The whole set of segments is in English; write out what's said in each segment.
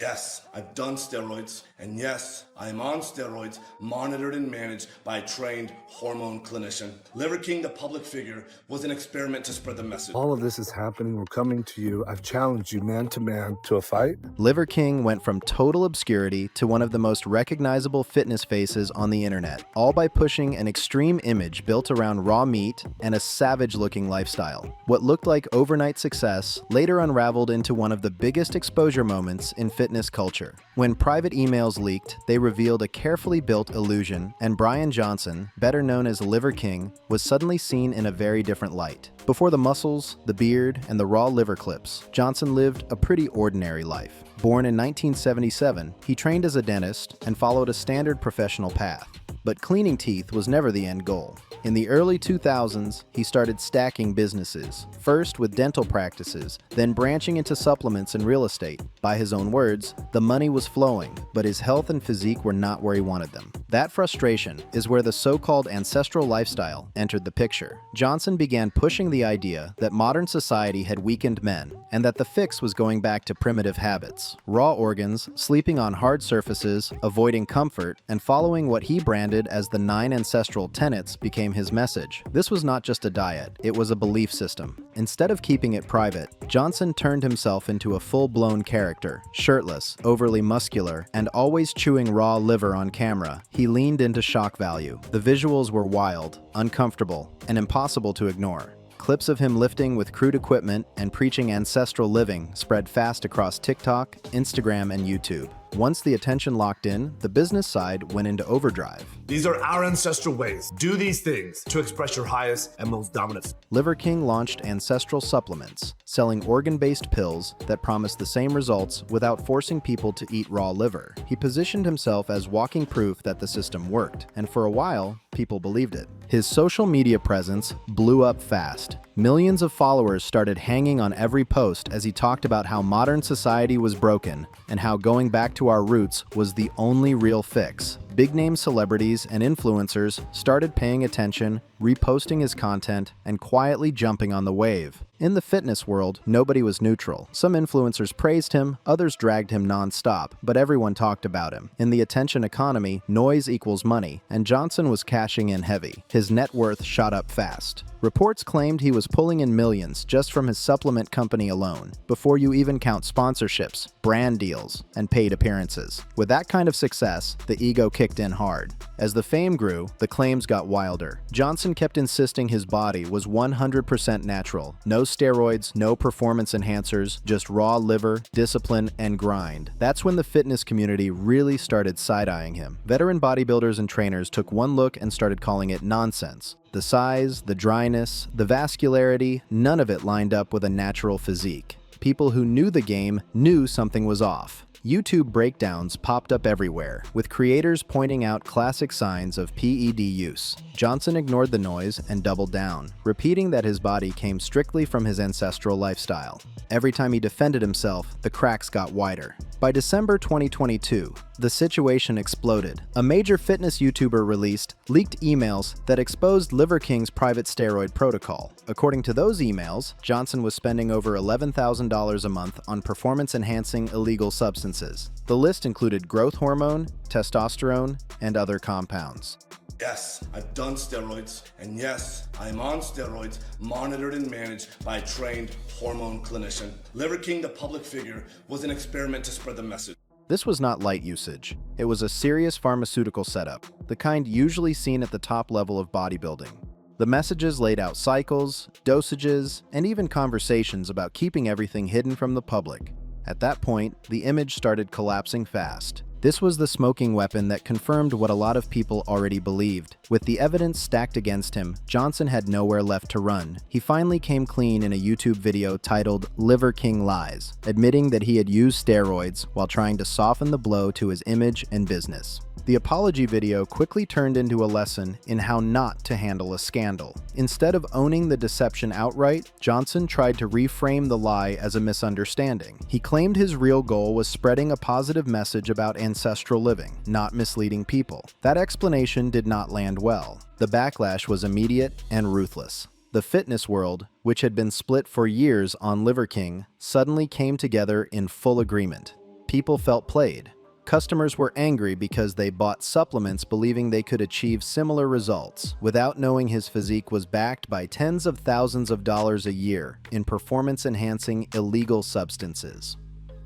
Yes, I've done steroids, and yes, I am on steroids, monitored and managed by a trained hormone clinician. Liver King, the public figure, was an experiment to spread the message. All of this is happening. We're coming to you. I've challenged you man to man to a fight. Liver King went from total obscurity to one of the most recognizable fitness faces on the internet, all by pushing an extreme image built around raw meat and a savage-looking lifestyle. What looked like overnight success later unraveled into one of the biggest exposure moments in fitness culture. When private emails leaked, they revealed a carefully built illusion, and Brian Johnson, better known as Liver King, was suddenly seen in a very different light. Before the muscles, the beard, and the raw liver clips, Johnson lived a pretty ordinary life. Born in 1977, he trained as a dentist and followed a standard professional path. But cleaning teeth was never the end goal. In the early 2000s, he started stacking businesses, first with dental practices, then branching into supplements and real estate. By his own words, the money was flowing, but his health and physique were not where he wanted them. That frustration is where the so-called ancestral lifestyle entered the picture. Johnson began pushing the idea that modern society had weakened men, and that the fix was going back to primitive habits: raw organs, sleeping on hard surfaces, avoiding comfort, and following what he branded as the 9 ancestral tenets became his message. This was not just a diet, it was a belief system. Instead of keeping it private, Johnson turned himself into a full-blown character. Shirtless, overly muscular, and always chewing raw liver on camera, he leaned into shock value. The visuals were wild, uncomfortable, and impossible to ignore. Clips of him lifting with crude equipment and preaching ancestral living spread fast across TikTok, Instagram, and YouTube. Once the attention locked in, the business side went into overdrive. These are our ancestral ways. Do these things to express your highest and most dominant. Liver King launched ancestral supplements, selling organ-based pills that promised the same results without forcing people to eat raw liver. He positioned himself as walking proof that the system worked, and for a while, people believed it. His social media presence blew up fast. Millions of followers started hanging on every post as he talked about how modern society was broken and how going back to our roots was the only real fix. Big-name celebrities and influencers started paying attention, reposting his content, and quietly jumping on the wave. In the fitness world, nobody was neutral. Some influencers praised him, others dragged him non-stop, but everyone talked about him. In the attention economy, noise equals money, and Johnson was cashing in heavy. His net worth shot up fast. Reports claimed he was pulling in millions just from his supplement company alone, before you even count sponsorships, brand deals, and paid appearances. With that kind of success, the ego kicked in hard. As the fame grew, the claims got wilder. Johnson kept insisting his body was 100% natural. No steroids, no performance enhancers, just raw liver, discipline, and grind. That's when the fitness community really started side-eyeing him. Veteran bodybuilders and trainers took one look and started calling it nonsense. The size, the dryness, the vascularity, none of it lined up with a natural physique. People who knew the game knew something was off. YouTube breakdowns popped up everywhere, with creators pointing out classic signs of PED use. Johnson ignored the noise and doubled down, repeating that his body came strictly from his ancestral lifestyle. Every time he defended himself, the cracks got wider. By December 2022, the situation exploded. A major fitness YouTuber released leaked emails that exposed Liver King's private steroid protocol. According to those emails, Johnson was spending over $11,000 a month on performance-enhancing illegal substances. The list included growth hormone, testosterone, and other compounds. Yes, I've done steroids, and yes, I am on steroids, monitored and managed by a trained hormone clinician. Liver King, the public figure, was an experiment to spread the message. This was not light usage. It was a serious pharmaceutical setup, the kind usually seen at the top level of bodybuilding. The messages laid out cycles, dosages, and even conversations about keeping everything hidden from the public. At that point, the image started collapsing fast. This was the smoking weapon that confirmed what a lot of people already believed. With the evidence stacked against him, Johnson had nowhere left to run. He finally came clean in a YouTube video titled "Liver King Lies," admitting that he had used steroids while trying to soften the blow to his image and business. The apology video quickly turned into a lesson in how not to handle a scandal. Instead of owning the deception outright, Johnson tried to reframe the lie as a misunderstanding. He claimed his real goal was spreading a positive message about ancestral living, not misleading people. That explanation did not land well. The backlash was immediate and ruthless. The fitness world, which had been split for years on Liver King, suddenly came together in full agreement. People felt played. Customers were angry because they bought supplements believing they could achieve similar results without knowing his physique was backed by tens of thousands of dollars a year in performance-enhancing illegal substances.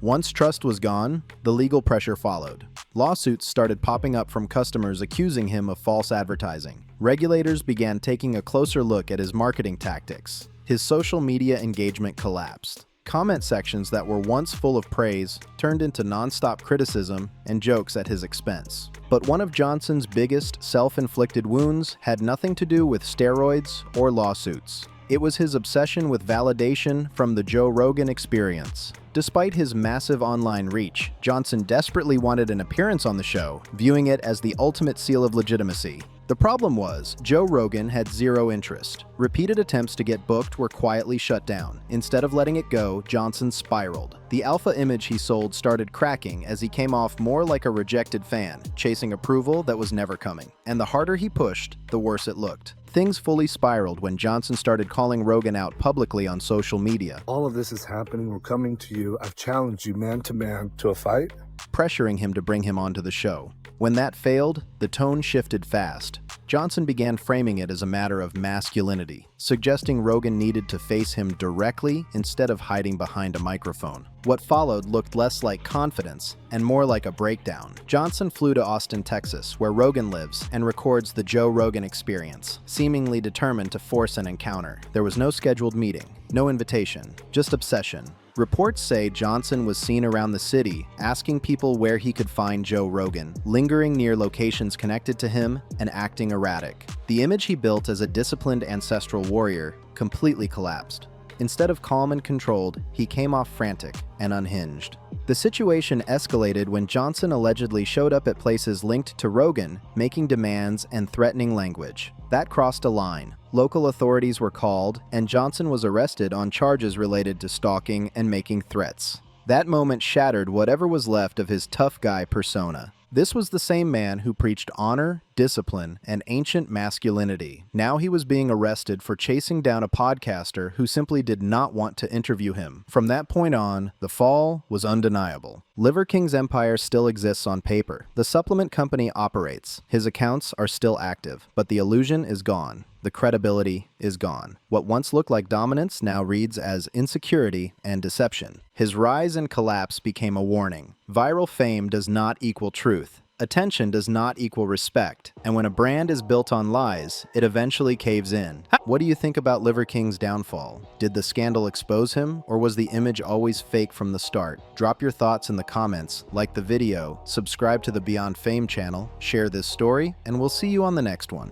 Once trust was gone, the legal pressure followed. Lawsuits started popping up from customers accusing him of false advertising. Regulators began taking a closer look at his marketing tactics. His social media engagement collapsed. Comment sections that were once full of praise turned into nonstop criticism and jokes at his expense. But one of Johnson's biggest self-inflicted wounds had nothing to do with steroids or lawsuits. It was his obsession with validation from the Joe Rogan experience. Despite his massive online reach, Johnson desperately wanted an appearance on the show, viewing it as the ultimate seal of legitimacy. The problem was, Joe Rogan had zero interest. Repeated attempts to get booked were quietly shut down. Instead of letting it go, Johnson spiraled. The alpha image he sold started cracking as he came off more like a rejected fan, chasing approval that was never coming. And the harder he pushed, the worse it looked. Things fully spiraled when Johnson started calling Rogan out publicly on social media. All of this is happening. We're coming to you. I've challenged you man to man to a fight. Pressuring him to bring him onto the show. When that failed, the tone shifted fast. Johnson began framing it as a matter of masculinity, suggesting Rogan needed to face him directly instead of hiding behind a microphone. What followed looked less like confidence and more like a breakdown. Johnson flew to Austin, Texas, where Rogan lives, and records the Joe Rogan experience, seemingly determined to force an encounter. There was no scheduled meeting, no invitation, just obsession. Reports say Johnson was seen around the city, asking people where he could find Joe Rogan, lingering near locations connected to him, and acting erratic. The image he built as a disciplined ancestral warrior completely collapsed. Instead of calm and controlled, he came off frantic and unhinged. The situation escalated when Johnson allegedly showed up at places linked to Rogan, making demands and threatening language. That crossed a line. Local authorities were called, and Johnson was arrested on charges related to stalking and making threats. That moment shattered whatever was left of his tough guy persona. This was the same man who preached honor, discipline, and ancient masculinity. Now he was being arrested for chasing down a podcaster who simply did not want to interview him. From that point on, the fall was undeniable. Liver King's empire still exists on paper. The supplement company operates. His accounts are still active, but the illusion is gone. The credibility is gone. What once looked like dominance now reads as insecurity and deception. His rise and collapse became a warning. Viral fame does not equal truth. Attention does not equal respect, and when a brand is built on lies, it eventually caves in. What do you think about Liver King's downfall? Did the scandal expose him, or was the image always fake from the start? Drop your thoughts in the comments, like the video, subscribe to the BeyondFame channel, share this story, and we'll see you on the next one.